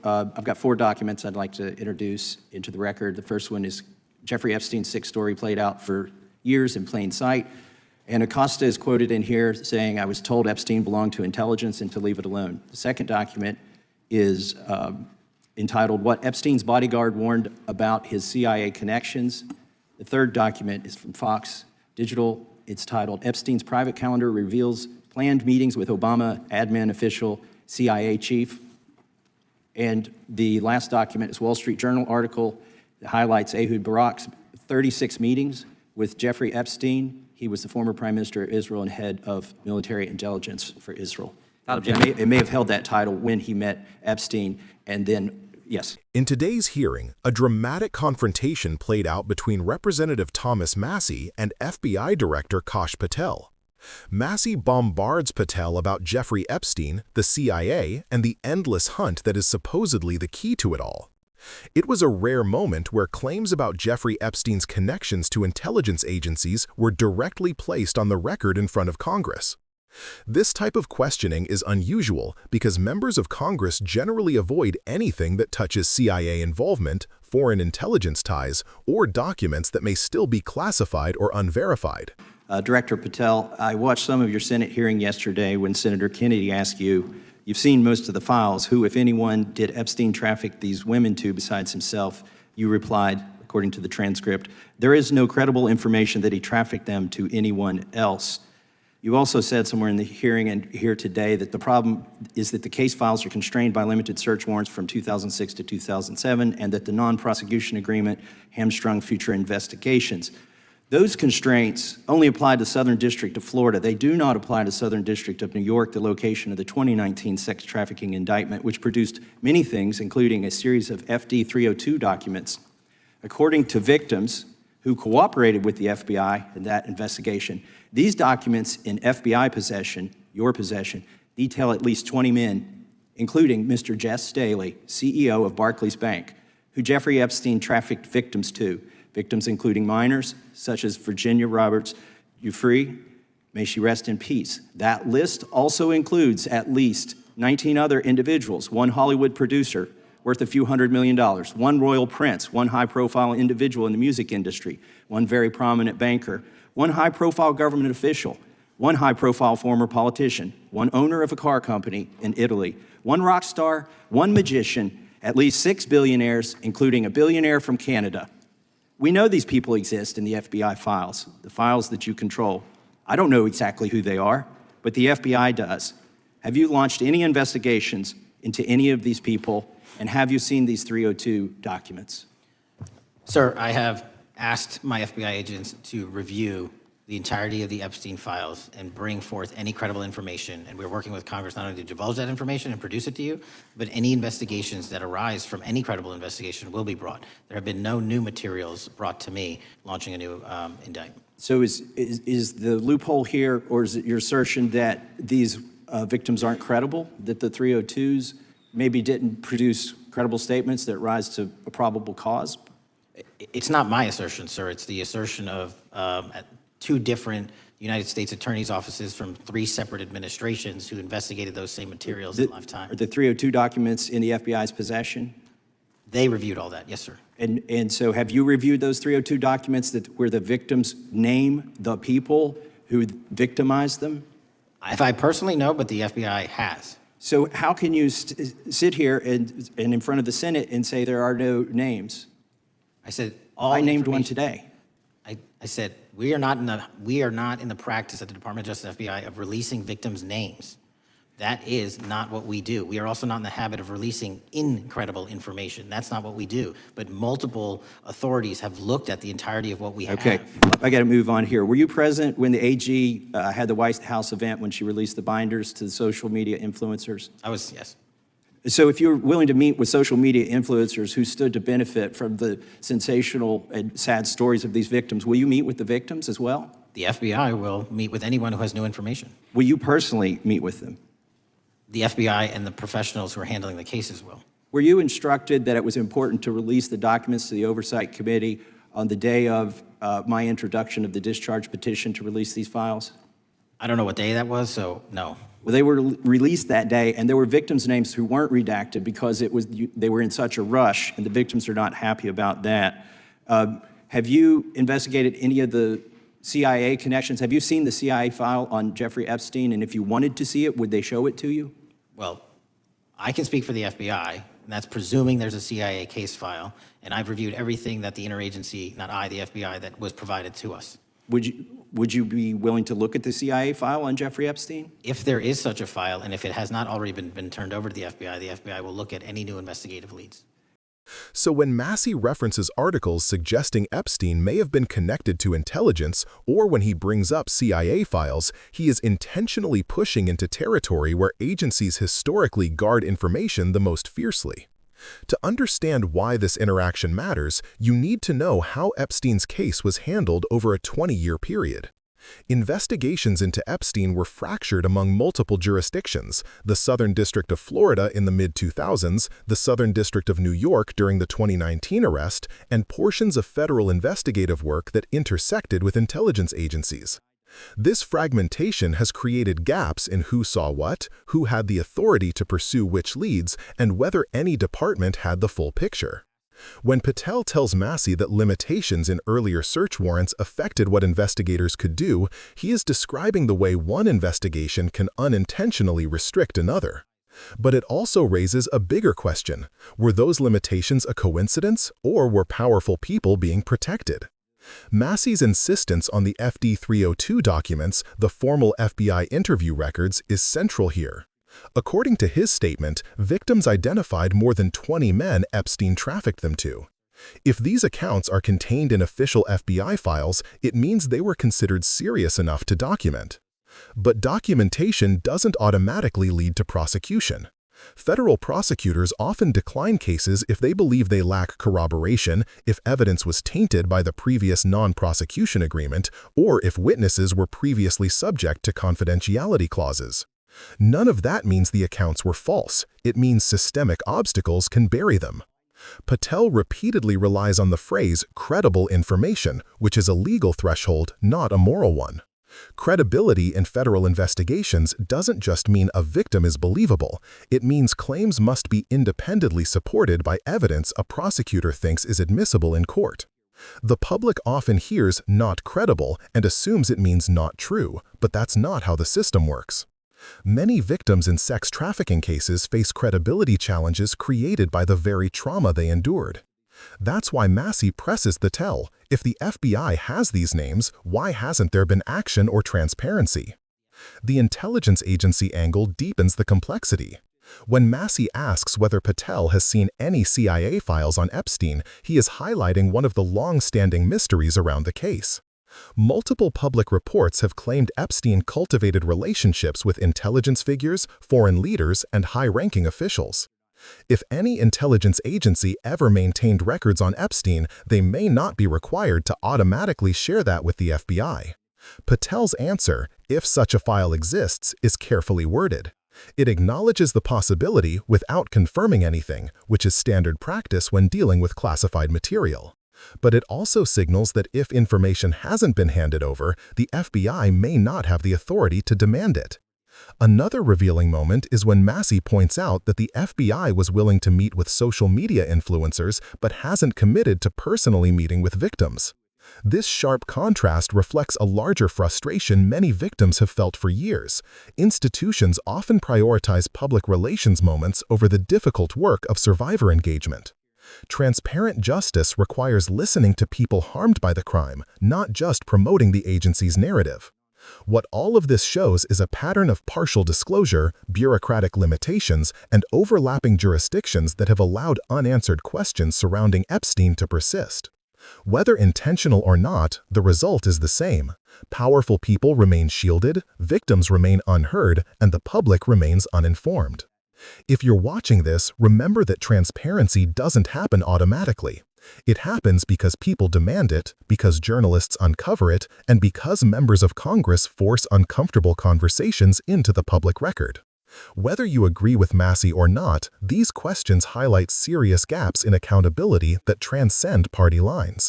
I've got 4 documents I'd like to introduce into the record. The first one is Jeffrey Epstein's sick story played out for years in plain sight. And Acosta is quoted in here saying, "I was told Epstein belonged to intelligence and to leave it alone." The second document is entitled, "What Epstein's Bodyguard Warned About His CIA Connections." The third document is from Fox Digital. It's titled, "Epstein's Private Calendar Reveals Planned Meetings with Obama Admin Official CIA Chief." And the last document is Wall Street Journal article that highlights Ehud Barak's 36 meetings with Jeffrey Epstein. He was the former Prime Minister of Israel and head of military intelligence for Israel. It may have held that title when he met Epstein, and then, yes. In today's hearing, a dramatic confrontation played out between Representative Thomas Massie and FBI Director Kash Patel. Massie bombards Patel about Jeffrey Epstein, the CIA, and the endless hunt that is supposedly the key to it all. It was a rare moment where claims about Jeffrey Epstein's connections to intelligence agencies were directly placed on the record in front of Congress. This type of questioning is unusual because members of Congress generally avoid anything that touches CIA involvement, foreign intelligence ties, or documents that may still be classified or unverified. Director Patel, I watched some of your Senate hearing yesterday when Senator Kennedy asked you, "You've seen most of the files. Who, if anyone, did Epstein traffic these women to besides himself?" You replied, according to the transcript, "There is no credible information that he trafficked them to anyone else." You also said somewhere in the hearing and here today that the problem is that the case files are constrained by limited search warrants from 2006 to 2007 and that the non-prosecution agreement hamstrung future investigations. Those constraints only apply to Southern District of Florida. They do not apply to Southern District of New York, the location of the 2019 sex trafficking indictment, which produced many things, including a series of FD 302 documents. According to victims who cooperated with the FBI in that investigation, these documents in FBI possession, your possession, detail at least 20 men, including Mr. Jess Staley, CEO of Barclays Bank, who Jeffrey Epstein trafficked victims to. Victims including minors, such as Virginia Roberts Giuffre, may she rest in peace. That list also includes at least 19 other individuals, one Hollywood producer worth a few $100 million, one royal prince, one high-profile individual in the music industry, one very prominent banker, one high-profile government official, one high-profile former politician, one owner of a car company in Italy, one rock star, one magician, at least 6 billionaires, including a billionaire from Canada. We know these people exist in the FBI files, the files that you control. I don't know exactly who they are, but the FBI does. Have you launched any investigations into any of these people, and have you seen these 302 documents? Sir, I have asked my FBI agents to review the entirety of the Epstein files and bring forth any credible information, and we're working with Congress not only to divulge that information and produce it to you, but any investigations that arise from any credible investigation will be brought. There have been no new materials brought to me launching a new indictment. So is the loophole here, or is it your assertion that these victims aren't credible, that the 302s maybe didn't produce credible statements that rise to a probable cause? It's not my assertion, sir. It's the assertion of 2 different United States attorneys' offices from 3 separate administrations who investigated those same materials in lifetime. Are the 302 documents in the FBI's possession? They reviewed all that, yes, sir. And so have you reviewed those 302 documents where the victims name the people who victimized them? If I personally know, but the FBI has. So how can you sit here and in front of the Senate and say there are no names? I said I named one today. I said we are not in the practice at the Department of Justice FBI of releasing victims' names. That is not what we do. We are also not in the habit of releasing incredible information. That's not what we do. But multiple authorities have looked at the entirety of what we have. Okay, I got to move on here. Were you present when the AG had the White House event when she released the binders to the social media influencers? I was, yes. So if you're willing to meet with social media influencers who stood to benefit from the sensational and sad stories of these victims, will you meet with the victims as well? The FBI will meet with anyone who has new information. Will you personally meet with them? The FBI and the professionals who are handling the cases will. Were you instructed that it was important to release the documents to the Oversight Committee on the day of my introduction of the discharge petition to release these files? I don't know what day that was, so no. Well, they were released that day, and there were victims' names who weren't redacted because they were in such a rush, and the victims are not happy about that. Have you investigated any of the CIA connections? Have you seen the CIA file on Jeffrey Epstein? And if you wanted to see it, would they show it to you? Well, I can speak for the FBI, and that's presuming there's a CIA case file, and I've reviewed everything that the interagency, not I, the FBI, that was provided to us. Would you be willing to look at the CIA file on Jeffrey Epstein? If there is such a file, and if it has not already been turned over to the FBI will look at any new investigative leads. So when Massie references articles suggesting Epstein may have been connected to intelligence, or when he brings up CIA files, he is intentionally pushing into territory where agencies historically guard information the most fiercely. To understand why this interaction matters, you need to know how Epstein's case was handled over a 20-year period. Investigations into Epstein were fractured among multiple jurisdictions: the Southern District of Florida in the mid-2000s, the Southern District of New York during the 2019 arrest, and portions of federal investigative work that intersected with intelligence agencies. This fragmentation has created gaps in who saw what, who had the authority to pursue which leads, and whether any department had the full picture. When Patel tells Massie that limitations in earlier search warrants affected what investigators could do, he is describing the way one investigation can unintentionally restrict another. But it also raises a bigger question: were those limitations a coincidence, or were powerful people being protected? Massie's insistence on the FD 302 documents, the formal FBI interview records, is central here. According to his statement, victims identified more than 20 men Epstein trafficked them to. If these accounts are contained in official FBI files, it means they were considered serious enough to document. But documentation doesn't automatically lead to prosecution. Federal prosecutors often decline cases if they believe they lack corroboration, if evidence was tainted by the previous non-prosecution agreement, or if witnesses were previously subject to confidentiality clauses. None of that means the accounts were false. It means systemic obstacles can bury them. Patel repeatedly relies on the phrase credible information, which is a legal threshold, not a moral one. Credibility in federal investigations doesn't just mean a victim is believable. It means claims must be independently supported by evidence a prosecutor thinks is admissible in court. The public often hears "not credible" and assumes it means not true, but that's not how the system works. Many victims in sex trafficking cases face credibility challenges created by the very trauma they endured. That's why Massie presses the tell: if the FBI has these names, why hasn't there been action or transparency? The intelligence agency angle deepens the complexity. When Massie asks whether Patel has seen any CIA files on Epstein, he is highlighting one of the long-standing mysteries around the case. Multiple public reports have claimed Epstein cultivated relationships with intelligence figures, foreign leaders, and high-ranking officials. If any intelligence agency ever maintained records on Epstein, they may not be required to automatically share that with the FBI. Patel's answer, if such a file exists, is carefully worded. It acknowledges the possibility without confirming anything, which is standard practice when dealing with classified material. But it also signals that if information hasn't been handed over, the FBI may not have the authority to demand it. Another revealing moment is when Massie points out that the FBI was willing to meet with social media influencers but hasn't committed to personally meeting with victims. This sharp contrast reflects a larger frustration many victims have felt for years. Institutions often prioritize public relations moments over the difficult work of survivor engagement. Transparent justice requires listening to people harmed by the crime, not just promoting the agency's narrative. What all of this shows is a pattern of partial disclosure, bureaucratic limitations, and overlapping jurisdictions that have allowed unanswered questions surrounding Epstein to persist. Whether intentional or not, the result is the same. Powerful people remain shielded, victims remain unheard, and the public remains uninformed. If you're watching this, remember that transparency doesn't happen automatically. It happens because people demand it, because journalists uncover it, and because members of Congress force uncomfortable conversations into the public record. Whether you agree with Massie or not, these questions highlight serious gaps in accountability that transcend party lines.